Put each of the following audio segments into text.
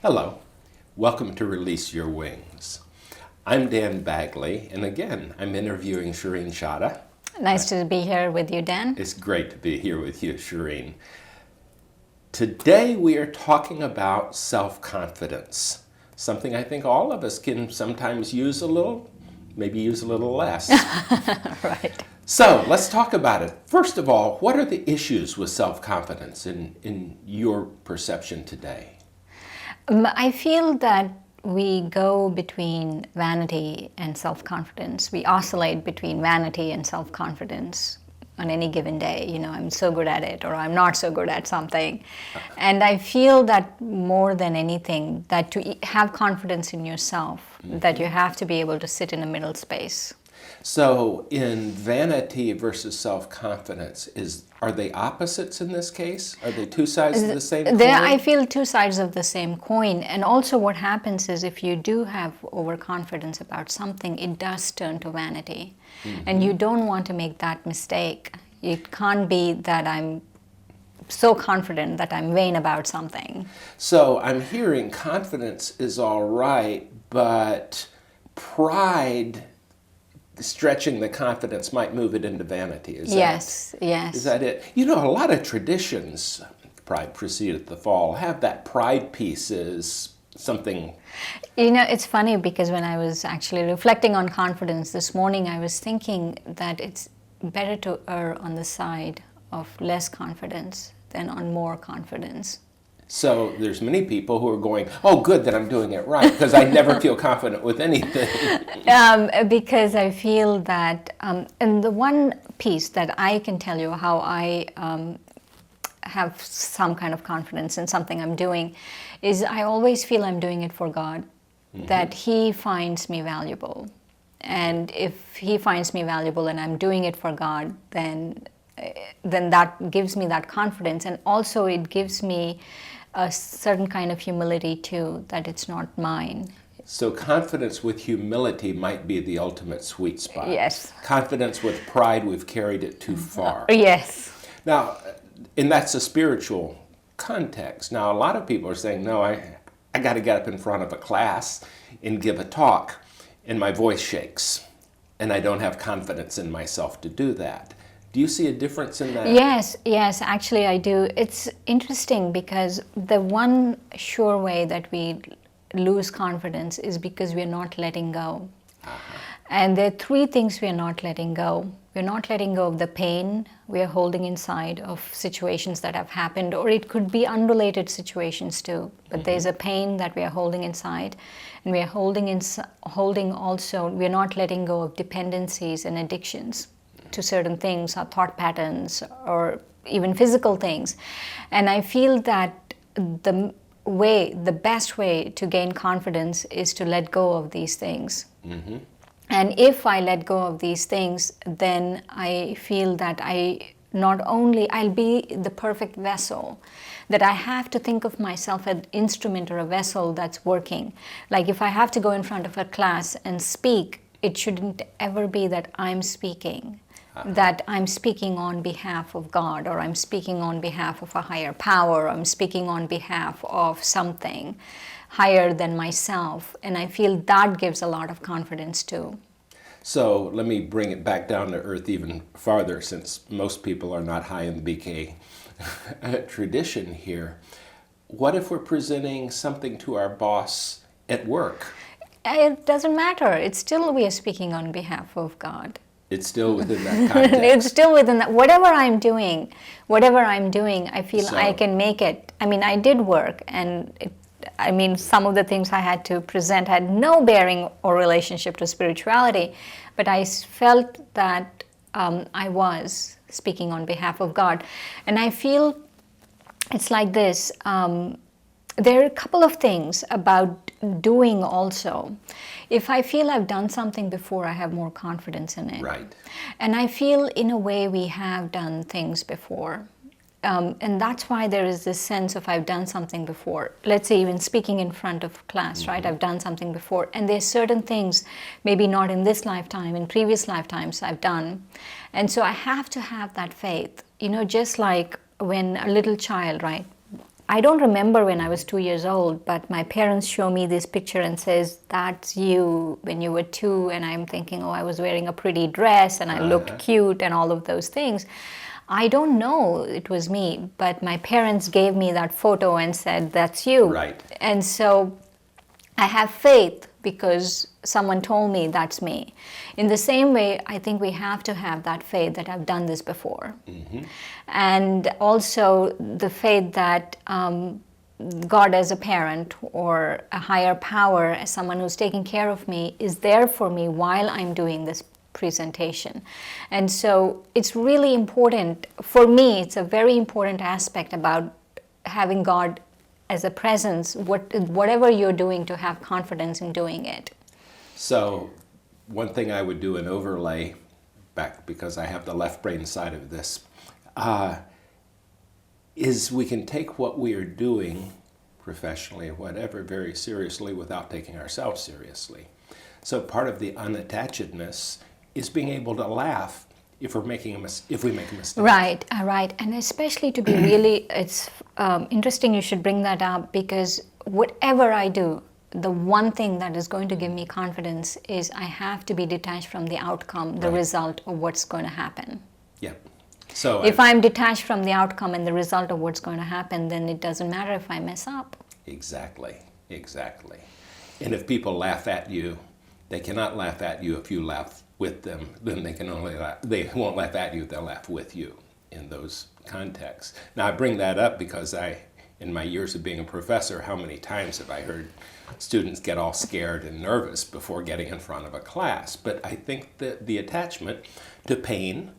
Hello, welcome to Release Your Wings. I'm Dan Bagley, and again, I'm interviewing Shireen Chada. Nice to be here with you, Dan. It's great to be here with you, Shireen. Today we are talking about self-confidence, something I think all of us can sometimes use a little, maybe use a little less. Right. So let's talk about it. First of all, what are the issues with self-confidence in your perception today? I feel that we go between vanity and self-confidence. We oscillate between vanity and self-confidence on any given day. You know, I'm so good at it, or I'm not so good at something. And I feel that more than anything, that to have confidence in yourself, that you have to be able to sit in a middle space. So in vanity versus self-confidence, are they opposites in this case? Are they two sides of the same coin? I feel two sides of the same coin. And also what happens is if you do have overconfidence about something, it does turn to vanity. And you don't want to make that mistake. It can't be that I'm so confident that I'm vain about something. So I'm hearing confidence is all right, but pride, stretching the confidence, might move it into vanity. Yes. Is that it? You know, a lot of traditions, pride preceded the fall, have that pride piece as something. You know, it's funny because when I was actually reflecting on confidence this morning, I was thinking that it's better to err on the side of less confidence than on more confidence. So there's many people who are going, oh, good that I'm doing it right, because I never feel confident with anything. Because I feel that, and the one piece that I can tell you how I have some kind of confidence in something I'm doing is I always feel I'm doing it for God, that He finds me valuable. And if He finds me valuable and I'm doing it for God, then that gives me that confidence. And also it gives me a certain kind of humility too, that it's not mine. So confidence with humility might be the ultimate sweet spot. Yes. Confidence with pride, we've carried it too far. Yes. Now, and that's a spiritual context. Now, a lot of people are saying, no, I got to get up in front of a class and give a talk, and my voice shakes, and I don't have confidence in myself to do that. Do you see a difference in that? Yes, actually I do. It's interesting because the one sure way that we lose confidence is because we're not letting go. And there are three things we're not letting go. We're not letting go of the pain we're holding inside of situations that have happened, or it could be unrelated situations too. But there's a pain that we are holding inside, and we are holding also, we're not letting go of dependencies and addictions to certain things, or thought patterns, or even physical things. And I feel that the best way to gain confidence is to let go of these things. And if I let go of these things, then I feel that I'll be the perfect vessel, that I have to think of myself as an instrument or a vessel that's working. Like if I have to go in front of a class and speak, it shouldn't ever be that I'm speaking. That I'm speaking on behalf of God, or I'm speaking on behalf of a higher power, or I'm speaking on behalf of something higher than myself. And I feel that gives a lot of confidence too. So let me bring it back down to earth even farther, since most people are not high in the BK tradition here. What if we're presenting something to our boss at work? It doesn't matter. It's still we are speaking on behalf of God. It's still within that context. It's still within that. Whatever I'm doing, I feel I can make it. I mean, I did work, and some of the things I had to present had no bearing or relationship to spirituality, but I felt that I was speaking on behalf of God. And I feel it's like this. There are a couple of things about doing also. If I feel I've done something before, I have more confidence in it. Right. And I feel in a way we have done things before. And that's why there is this sense of I've done something before. Let's say even speaking in front of class, right? I've done something before. And there's certain things, maybe not in this lifetime, in previous lifetimes I've done. And so I have to have that faith. You know, just like when a little child, right? I don't remember when I was 2 years old, but my parents show me this picture and says, that's you when you were 2. And I'm thinking, oh, I was wearing a pretty dress and I looked cute and all of those things. I don't know it was me, but my parents gave me that photo and said, that's you. Right. And so I have faith because someone told me that's me. In the same way, I think we have to have that faith that I've done this before. And also the faith that God as a parent or a higher power, as someone who's taking care of me, is there for me while I'm doing this presentation. And so it's really important, for me, it's a very important aspect about having God as a presence, whatever you're doing, to have confidence in doing it. So one thing I would do an overlay back, because I have the left brain side of this, is we can take what we are doing professionally or whatever very seriously without taking ourselves seriously. So part of the unattachedness is being able to laugh if we make a mistake. Right, right. And especially to be really, it's interesting you should bring that up, because whatever I do, the one thing that is going to give me confidence is I have to be detached from the outcome, the result of what's going to happen. Yeah. So if I'm detached from the outcome and the result of what's going to happen, then it doesn't matter if I mess up. Exactly, exactly. And if people laugh at you, they cannot laugh at you if you laugh with them. Then they won't laugh at you, they'll laugh with you in those contexts. Now I bring that up because in my years of being a professor, how many times have I heard students get all scared and nervous before getting in front of a class? But I think that the attachment to pain,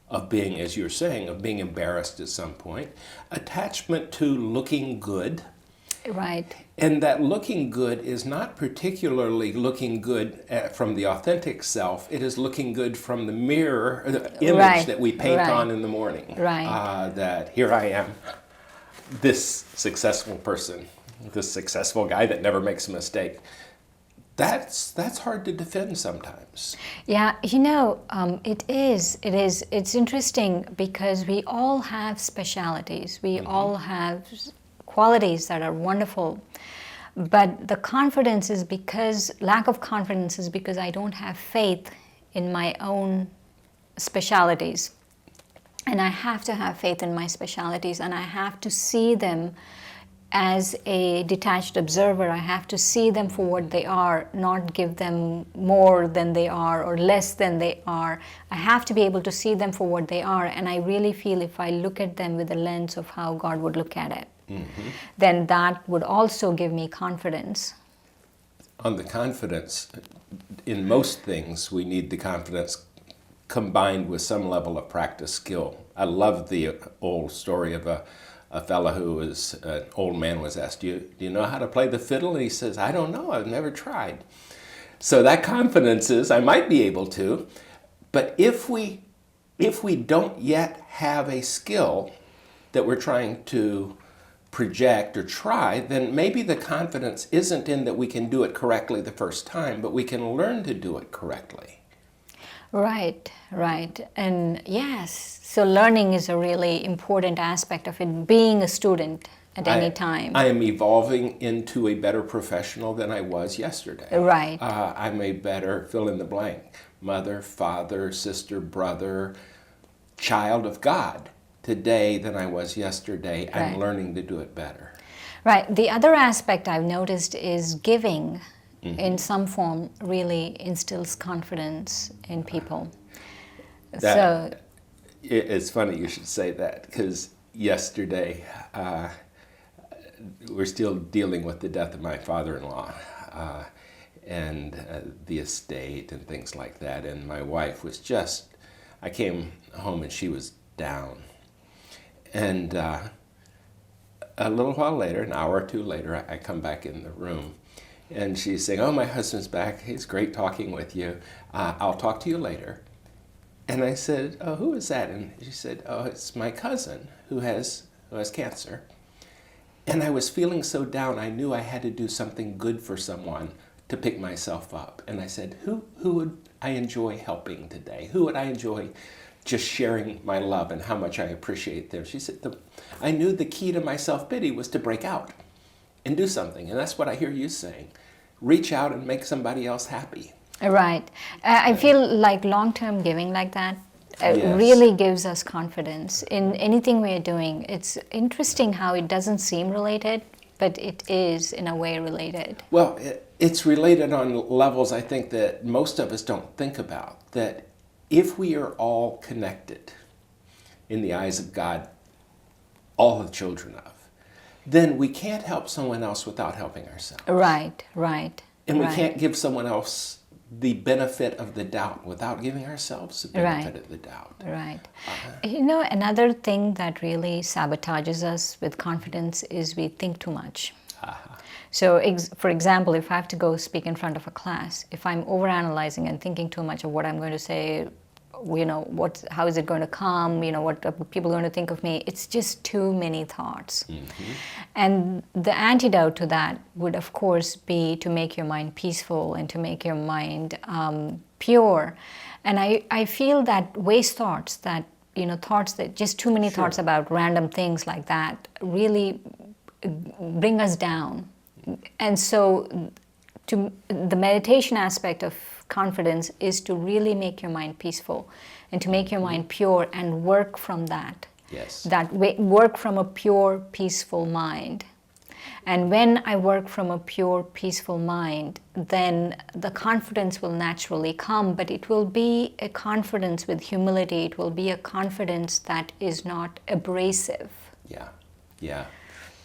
of being, as you're saying, of being embarrassed at some point, attachment to looking good. Right. And that looking good is not particularly looking good from the authentic self. It is looking good from the mirror, the image that we paint on in the morning. Right. That here I am, this successful person, this successful guy that never makes a mistake. That's hard to defend sometimes. Yeah, it is. It's interesting because we all have specialities. We all have qualities that are wonderful. But the confidence is lack of confidence is because I don't have faith in my own specialities. And I have to have faith in my specialities, and I have to see them as a detached observer. I have to see them for what they are, not give them more than they are or less than they are. I have to be able to see them for what they are, and I really feel if I look at them with the lens of how God would look at it, then that would also give me confidence. On the confidence, in most things, we need the confidence combined with some level of practice skill. I love the old story of a fellow who was, an old man was asked, do you know how to play the fiddle? And he says, I don't know, I've never tried. So that confidence is, I might be able to, but if we don't yet have a skill that we're trying to project or try, then maybe the confidence isn't in that we can do it correctly the first time, but we can learn to do it correctly. Right. And yes, so learning is a really important aspect of it, being a student at any time. I am evolving into a better professional than I was yesterday. Right. I'm a better fill in the blank, mother, father, sister, brother, child of God today than I was yesterday. Right. I'm learning to do it better. Right. The other aspect I've noticed is giving in some form really instills confidence in people. It's funny you should say that, because yesterday we're still dealing with the death of my father-in-law and the estate and things like that. And my wife was I came home and she was down. And a little while later, an hour or two later, I come back in the room. And she's saying, oh, my husband's back. He's great talking with you. I'll talk to you later. And I said, oh, who is that? And she said, oh, it's my cousin who has cancer. And I was feeling so down, I knew I had to do something good for someone to pick myself up. And I said, who would I enjoy helping today? Who would I enjoy just sharing my love and how much I appreciate them. She said, I knew the key to my self-pity was to break out and do something. And that's what I hear you saying. Reach out and make somebody else happy. Right. I feel like long-term giving like that Yes. really gives us confidence in anything we are doing. It's interesting how it doesn't seem related, but it is in a way related. Well, it's related on levels I think that most of us don't think about. That if we are all connected in the eyes of God, all the children of, then we can't help someone else without helping ourselves. Right, right. And we right. can't give someone else the benefit of the doubt without giving ourselves the benefit Right. of the doubt. Right. You know, another thing that really sabotages us with confidence is we think too much. So, for example, if I have to go speak in front of a class, if I'm overanalyzing and thinking too much of what I'm going to say, you know, how is it going to come, you know, what are people going to think of me, it's just too many thoughts. And the antidote to that would, of course, be to make your mind peaceful and to make your mind pure. And I feel that waste thoughts, that, you know, thoughts that just too many thoughts about random things like that really bring us down. And so the meditation aspect of confidence is to really make your mind peaceful and to make your mind pure and work from that. Yes. Work from a pure, peaceful mind. And when I work from a pure, peaceful mind, then the confidence will naturally come, but it will be a confidence with humility. It will be a confidence that is not abrasive. Yeah, yeah.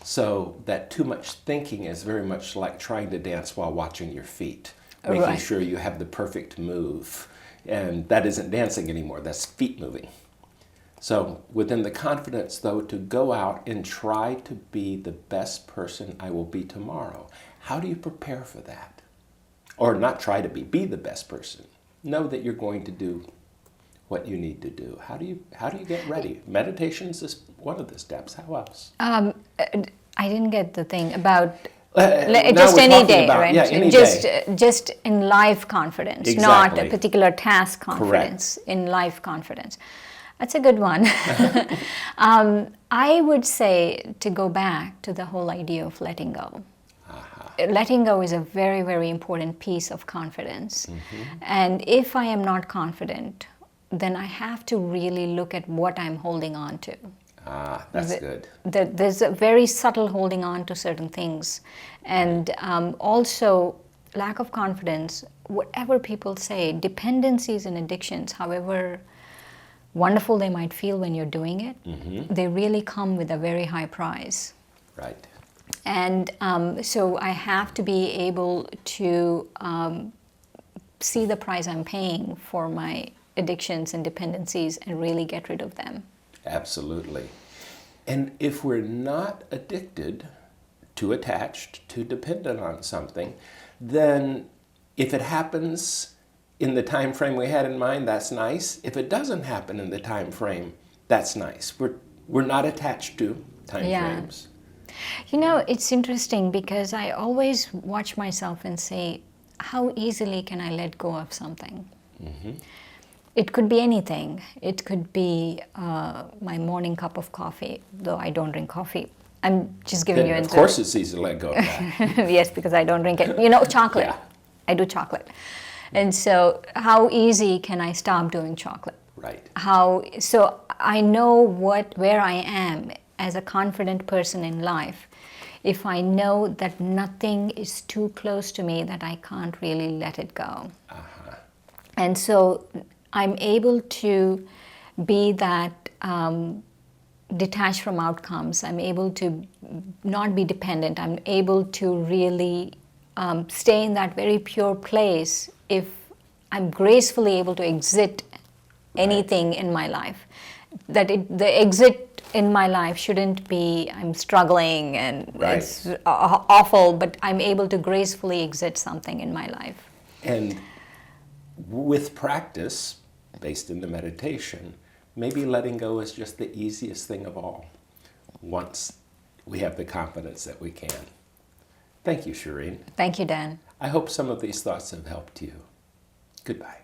So that too much thinking is very much like trying to dance while watching your feet, making Right. sure you have the perfect move. And that isn't dancing anymore, that's feet moving. So within the confidence, though, to go out and try to be the best person I will be tomorrow. How do you prepare for that? Or not try to be the best person. Know that you're going to do what you need to do. How do you get ready? Meditation is one of the steps. How else? I didn't get the thing about now just we're any talking day, about- right? yeah, any just day. just in life confidence, not Exactly. a particular task confidence. In life confidence. That's a good one. I would say to go back to the whole idea of letting go. Letting go is a very, very important piece of confidence. And if I am not confident, then I have to really look at what I'm holding on to. That's good. There's a very subtle holding on to certain things. And also, lack of confidence, whatever people say, dependencies and addictions, however wonderful they might feel when you're doing it, they really come with a very high price. Right. And so I have to be able to see the price I'm paying for my addictions and dependencies and really get rid of them. Absolutely. And if we're not addicted, too attached, too dependent on something, then if it happens in the time frame we had in mind, that's nice. If it doesn't happen in the time frame, that's nice. We're not attached to time frames. You know, it's interesting because I always watch myself and say, how easily can I let go of something? It could be anything. It could be my morning cup of coffee, though I don't drink coffee. I'm just giving you an Of example. course it's easy to let go of that. Yes, because I don't drink it. You know, chocolate. Yeah. I do chocolate. And so how easy can I stop doing chocolate? Right. So I know where I am as a confident person in life if I know that nothing is too close to me that I can't really let it go. And so I'm able to be that detached from outcomes. I'm able to not be dependent. I'm able to really stay in that very pure place if I'm gracefully able to exit anything in my life. The exit in my life shouldn't be I'm struggling and it's awful, but I'm able to gracefully exit something in my life. And with practice, based in the meditation, maybe letting go is just the easiest thing of all, once we have the confidence that we can. Thank you, Shireen. Thank you, Dan. I hope some of these thoughts have helped you. Goodbye.